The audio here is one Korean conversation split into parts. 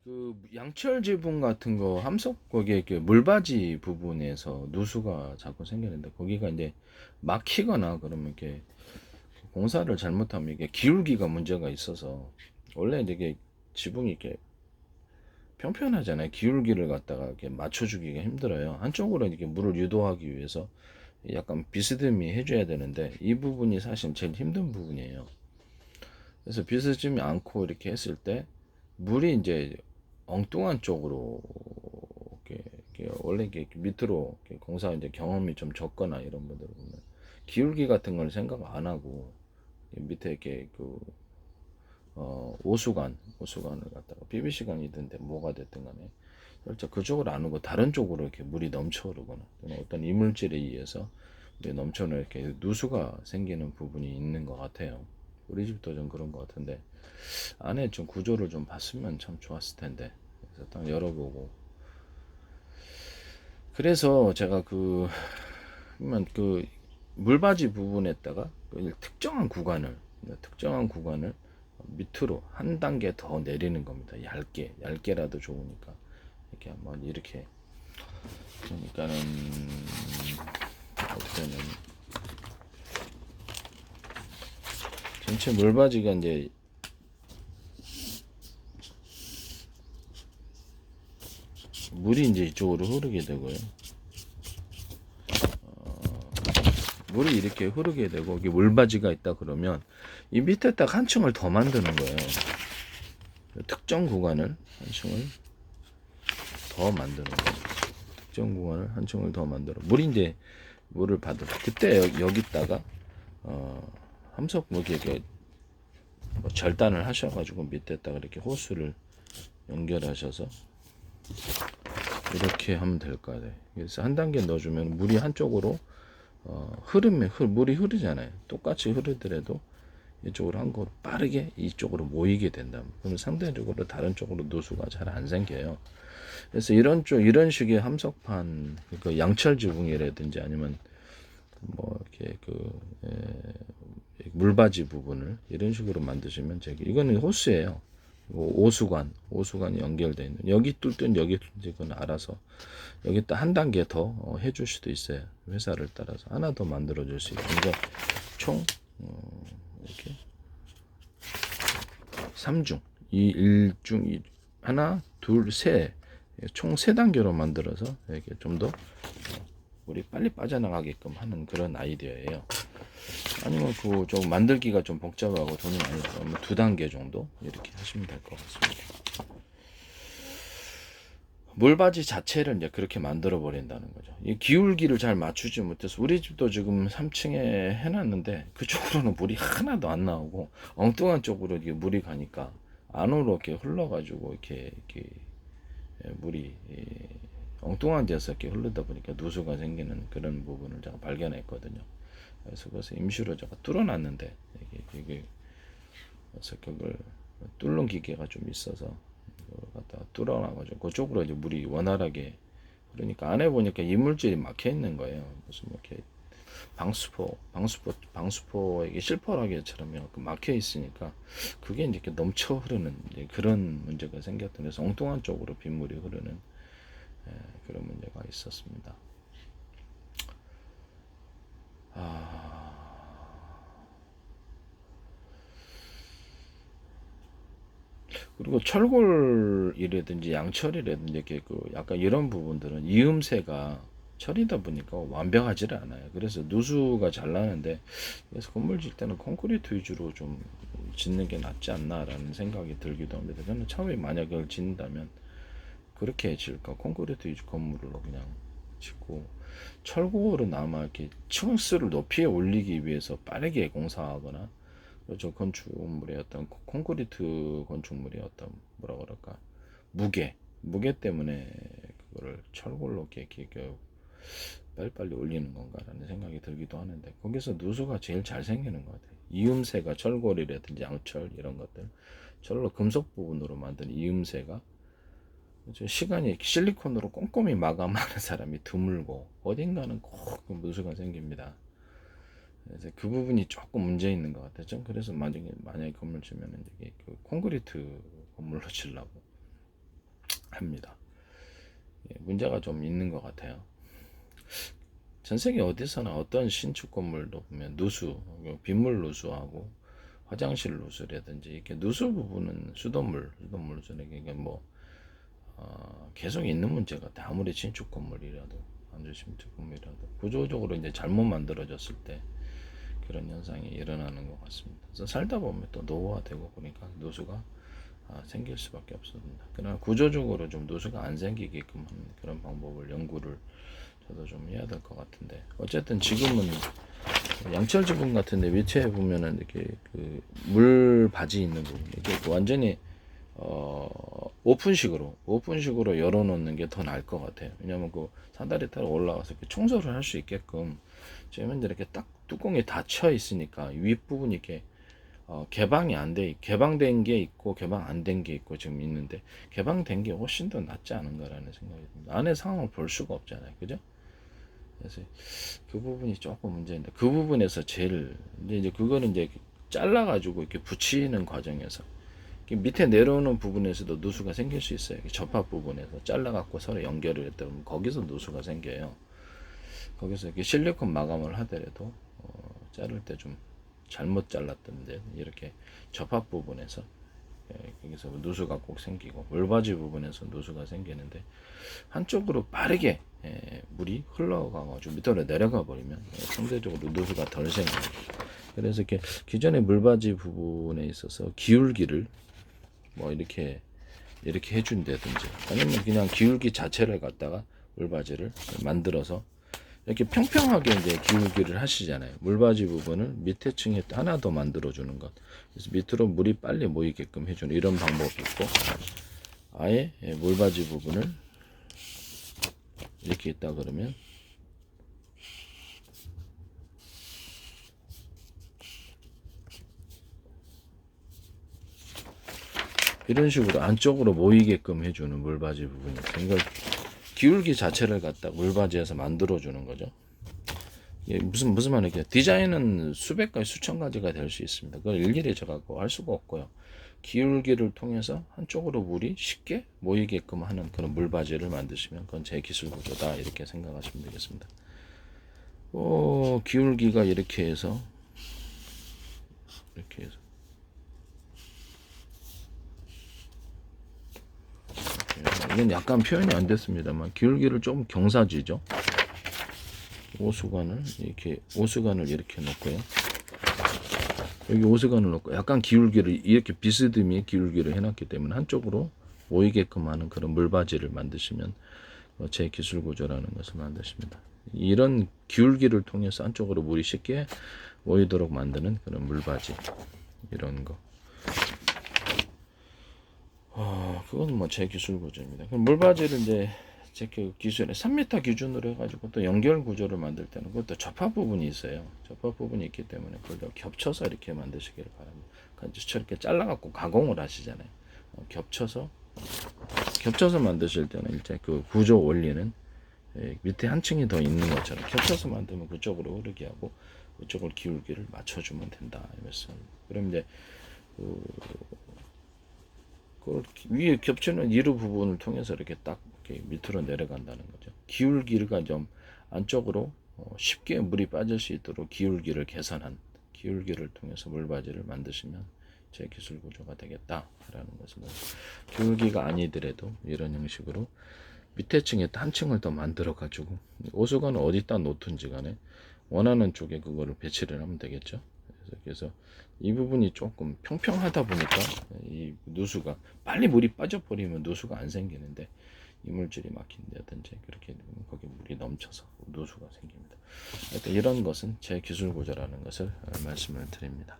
그 양철 지붕 같은 거 함석 거기에 그 물바지 부분에서 누수가 자꾸 생기는데 거기가 이제 막히거나 그러면 이렇게 공사를 잘못하면 이게 기울기가 문제가 있어서 원래 이제 이게 지붕이 이렇게 평평하잖아요. 기울기를 갖다가 이렇게 맞춰주기가 힘들어요. 한쪽으로 이렇게 물을 유도하기 위해서 약간 비스듬히 해줘야 되는데 이 부분이 사실 제일 힘든 부분이에요. 그래서 비스듬히 않고 이렇게 했을 때 물이 이제 엉뚱한 쪽으로 이렇게 원래 이렇게 밑으로 이렇게 공사 이제 경험이 좀 적거나 이런 분들 보면 기울기 같은 걸 생각 안 하고 밑에 이렇게 그 오수관을 갖다가 PVC관이든데 뭐가 됐든 간에 살짝 그쪽으로 안 오고 다른 쪽으로 이렇게 물이 넘쳐 흐르거나 또는 어떤 이물질에 의해서 물이 넘쳐 이렇게 누수가 생기는 부분이 있는 것 같아요. 우리 집도 좀 그런 것 같은데 안에 좀 구조를 좀 봤으면 참 좋았을 텐데. 그래서 딱 열어보고 그래서 제가 그 물받이 부분에다가 그 특정한 구간을 밑으로 한 단계 더 내리는 겁니다. 얇게라도 좋으니까 이렇게 한번 이렇게 그러니까는 어떻게 하냐면 전체 물바지가 이제 물이 이제 이쪽으로 흐르게 되고요. 물이 이렇게 흐르게 되고 여기 물바지가 있다 그러면 이 밑에 딱 한 층을 더 만드는 거예요. 특정 구간을 한 층을 더 만드는 거예요. 특정 구간을 한 층을 더 만들어 물이 이제 물을 받을 그때 여기다가 함석 이렇게 뭐 절단을 하셔가지고 밑에다가 이렇게 호스를 연결하셔서 이렇게 하면 될 거 같아요. 그래서 한 단계 넣어주면 물이 한쪽으로 물이 흐르잖아요. 똑같이 흐르더라도 이쪽으로 한 거 빠르게 이쪽으로 모이게 된다. 그러면 상대적으로 다른 쪽으로 누수가 잘 안 생겨요. 그래서 이런 식의 함석판, 그 양철 지붕이라든지 아니면 뭐 이렇게 물바지 부분을 이런 식으로 만드시면 이거는 호스예요. 오수관이 연결되어 있는 여기 뚫든 여기 뚫든 그건 알아서 여기다 한 단계 더 해줄 수도 있어요. 회사를 따라서 하나 더 만들어 줄 수 있고 이제 총 이렇게 3중 이 1중 하나 둘셋총 3단계로 만들어서 이렇게 좀 더 물이 빨리 빠져나가게끔 하는 그런 아이디어예요. 아니면 그 좀 만들기가 좀 복잡하고 돈이 많이 들어가면 2단계 정도 이렇게 하시면 될 것 같습니다. 물바지 자체를 이제 그렇게 만들어 버린다는 거죠. 이 기울기를 잘 맞추지 못해서 우리 집도 지금 3층에 해놨는데 그쪽으로는 물이 하나도 안 나오고 엉뚱한 쪽으로 이게 물이 가니까 안으로 이렇게 흘러가지고 이렇게 물이 엉뚱한 데서 이렇게 흐르다 보니까 누수가 생기는 그런 부분을 제가 발견했거든요. 그래서 임시로 제가 뚫어놨는데 이게 그래서 그걸 뚫는 기계가 좀 있어서 그걸 갖다가 뚫어놔가지고 그쪽으로 이제 물이 원활하게 그러니까 안에 보니까 이물질이 막혀 있는 거예요. 무슨 뭐 이렇게 방수포 이게 실퍼라기처럼 이렇게 막혀 있으니까 그게 이제 이렇게 넘쳐 흐르는 이제 그런 문제가 생겼던 데서 엉뚱한 쪽으로 빗물이 흐르는 그런 문제가 있었습니다. 아, 그리고 철골이라든지 양철이라든지 이렇게 약간 이런 부분들은 이음새가 철이다 보니까 완벽하지를 않아요. 그래서 누수가 잘 나는데 그래서 건물 질 때는 콘크리트 위주로 좀 짓는 게 낫지 않나라는 생각이 들기도 합니다. 저는 처음에 만약 그걸 짓는다면 그렇게 지을까 콘크리트 위주 건물로 그냥 짓고 철골은 아마 이렇게 층수를 높이 올리기 위해서 빠르게 공사하거나 저 건축물의 어떤 콘크리트 건축물의 어떤 뭐라 그럴까 무게 때문에 그거를 철골로 이렇게 빨리빨리 올리는 건가라는 생각이 들기도 하는데 거기서 누수가 제일 잘 생기는 것 같아요. 이음새가 철골이라든지 양철 이런 것들 철로 금속 부분으로 만든 이음새가 시간이 실리콘으로 꼼꼼히 마감하는 사람이 드물고 어딘가는 꼭 누수가 생깁니다. 그래서 그 부분이 조금 문제 있는 것 같아요. 그래서 만약에 건물 지면은 이게 그 콘크리트 건물로 지려고. 합니다. 문제가 좀 있는 것 같아요. 전 세계 어디서나 어떤 신축 건물도 보면 누수, 빗물 누수하고 화장실 누수라든지 이렇게 누수 부분은 수돗물 누수는 뭐 계속 있는 문제가 같아. 아무리 신축 건물이라도 아무리 신축 건물이라도 구조적으로 이제 잘못 만들어졌을 때 그런 현상이 일어나는 것 같습니다. 그래서 살다 보면 또 노후화되고 보니까 누수가 생길 수밖에 없습니다. 그러나 구조적으로 좀 누수가 안 생기게끔 하는 그런 방법을 연구를 저도 좀 해야 될 것 같은데, 어쨌든 지금은 양철 지붕 같은데 밑에 보면은 이렇게 그 물 바지 있는 부분 이렇게 완전히 오픈식으로 열어놓는 게 더 나을 것 같아요. 왜냐면 그 사다리 타러 올라가서 이렇게 청소를 할 수 있게끔 지금 이렇게 딱 뚜껑이 닫혀 있으니까 윗부분이 이렇게 개방이 안 돼, 개방된 게 있고 개방 안 된 게 있고 지금 있는데, 개방된 게 훨씬 더 낫지 않은가라는 생각이 듭니다. 안에 상황을 볼 수가 없잖아요, 그죠? 그래서 그 부분이 조금 문제인데, 그 부분에서 제일 이제 그거는 이제 잘라가지고 이렇게 붙이는 과정에서 밑에 내려오는 부분에서도 누수가 생길 수 있어요. 접합 부분에서 잘라갖고 서로 연결을 했다 보면 거기서 누수가 생겨요. 거기서 이렇게 실리콘 마감을 하더라도 자를 때 좀 잘못 잘랐던데 이렇게 접합 부분에서 여기서 누수가 꼭 생기고 물바지 부분에서 누수가 생기는데, 한쪽으로 빠르게 물이 흘러가가지고 밑으로 내려가 버리면 상대적으로 누수가 덜 생겨요. 그래서 이렇게 기존의 물바지 부분에 있어서 기울기를 뭐 이렇게 해준다든지, 아니면 그냥 기울기 자체를 갖다가 물바지를 만들어서 이렇게 평평하게 이제 기울기를 하시잖아요. 물바지 부분을 밑에 층에 하나 더 만들어 주는 것. 그래서 밑으로 물이 빨리 모이게끔 해주는 이런 방법이 있고, 아예 물바지 부분을 이렇게 있다 그러면 이런 식으로 안쪽으로 모이게끔 해주는 물바지 부분이 있어요. 이걸 기울기 자체를 갖다 물바지에서 만들어 주는 거죠. 무슨 말이냐, 디자인은 수백 가지 수천 가지가 될 수 있습니다. 그걸 일일이 제가 할 수가 없고요. 기울기를 통해서 한쪽으로 물이 쉽게 모이게끔 하는 그런 물바지를 만드시면 그건 제 기술 구조다, 이렇게 생각하시면 되겠습니다. 기울기가 이렇게 해서 이건 약간 표현이 안 됐습니다만 기울기를 좀 경사지죠. 오수관을 이렇게 놓고요. 여기 오수관을 놓고 약간 기울기를 이렇게 비스듬히 기울기를 해놨기 때문에 한쪽으로 모이게끔 하는 그런 물바지를 만드시면 제 기술 구조라는 것을 만드십니다. 이런 기울기를 통해서 한쪽으로 물이 쉽게 모이도록 만드는 그런 물바지, 이런 거. 그건 뭐 제 기술 구조입니다. 그럼 물바지를 이제 제 기술에 3m 기준으로 해가지고 또 연결 구조를 만들 때는 그것도 접합 부분이 있어요. 접합 부분이 있기 때문에 그걸 겹쳐서 이렇게 만드시길 바랍니다. 저렇게 잘라갖고 가공을 하시잖아요. 겹쳐서 만드실 때는 이제 그 구조 원리는 밑에 한 층이 더 있는 것처럼 겹쳐서 만들면 그쪽으로 흐르게 하고 그쪽을 기울기를 맞춰주면 된다, 이 말씀입니다. 그럼 이제 그 위에 겹치는 이루 부분을 통해서 이렇게 딱 이렇게 밑으로 내려간다는 거죠. 기울기가 좀 안쪽으로 쉽게 물이 빠질 수 있도록 기울기를 개선한, 기울기를 통해서 물바지를 만드시면 제 기술 구조가 되겠다라는 것을, 기울기가 아니더라도 이런 형식으로 밑에 층에 한 층을 더 만들어 가지고 오수관을 어디다 놓든지 간에 원하는 쪽에 그거를 배치를 하면 되겠죠. 그래서 이 부분이 조금 평평하다 보니까 이 누수가 빨리 물이 빠져버리면 누수가 안 생기는데, 이물질이 막힌다든지 그렇게 되면 거기 물이 넘쳐서 누수가 생깁니다. 하여튼 이런 것은 제 기술 구조라는 것을 말씀을 드립니다.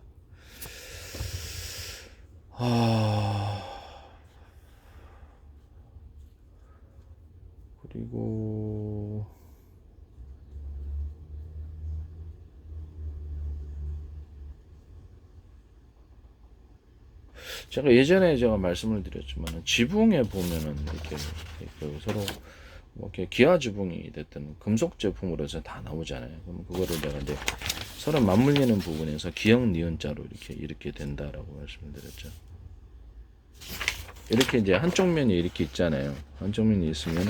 그리고 제가 예전에 말씀을 드렸지만 지붕에 보면은 이렇게 서로 뭐 이렇게 기아 지붕이 됐든 금속 제품으로 해서 다 나오잖아요. 그럼 그거를 내가 이제 서로 맞물리는 부분에서 기역 니은자로 이렇게 된다라고 말씀을 드렸죠. 이렇게 이제 한쪽 면이 이렇게 있잖아요. 한쪽 면이 있으면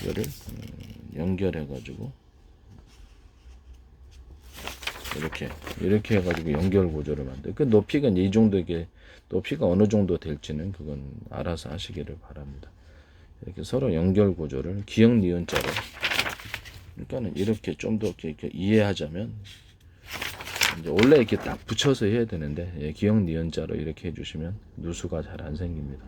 이거를 연결해 가지고 이렇게 해가지고 연결 구조를 만들. 그 높이가 이 정도, 이게 높이가 어느 정도 될지는 그건 알아서 하시기를 바랍니다. 이렇게 서로 연결 구조를 기역 니은자로. 그러니까는 이렇게 좀 더 이렇게 이해하자면, 이제 원래 이렇게 딱 붙여서 해야 되는데, 예, 기역 니은자로 이렇게 해주시면 누수가 잘 안 생깁니다.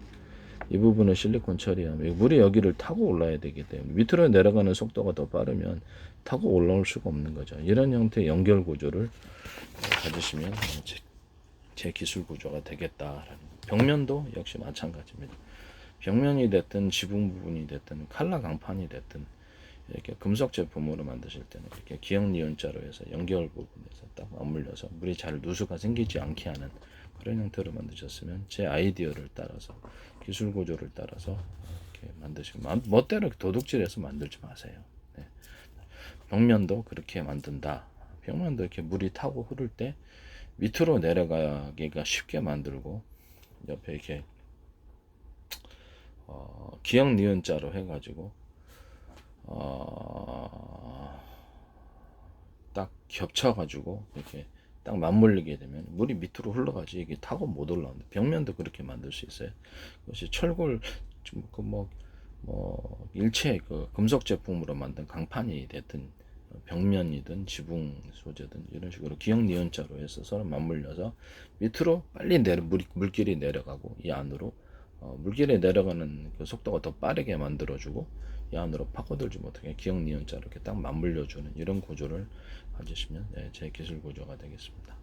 이 부분은 실리콘 처리하면 물이 여기를 타고 올라야 되기 때문에 밑으로 내려가는 속도가 더 빠르면 타고 올라올 수가 없는 거죠. 이런 형태의 연결 구조를 가지시면 제 기술 구조가 되겠다라는. 벽면도 역시 마찬가지입니다. 벽면이 됐든 지붕 부분이 됐든 칼라 강판이 됐든 이렇게 금속 제품으로 만드실 때는 이렇게 기역 니은자로 해서 연결 부분에서 딱 맞물려서 물이 잘 누수가 생기지 않게 하는 그런 형태로 만드셨으면 제 아이디어를 따라서 기술 구조를 따라서 이렇게 만드시면 멋대로 도둑질해서 만들지 마세요. 네. 벽면도 그렇게 만든다. 벽면도 이렇게 물이 타고 흐를 때 밑으로 내려가기가 쉽게 만들고 옆에 이렇게 기역 니은자로 해가지고 딱 겹쳐가지고 이렇게 딱 맞물리게 되면 물이 밑으로 흘러가지 이게 타고 못 올라오는데 벽면도 그렇게 만들 수 있어요. 그것이 철골 일체 그 금속 제품으로 만든 강판이 됐든 벽면이든 지붕 소재든 이런 식으로 기역 니은자로 해서 서로 맞물려서 밑으로 빨리 물길이 내려가고 이 안으로 물길에 내려가는 그 속도가 더 빠르게 만들어주고 이 안으로 파고들지 못하게 기역 니은자 이렇게 딱 맞물려주는 이런 구조를 가지시면 제 기술 구조가 되겠습니다.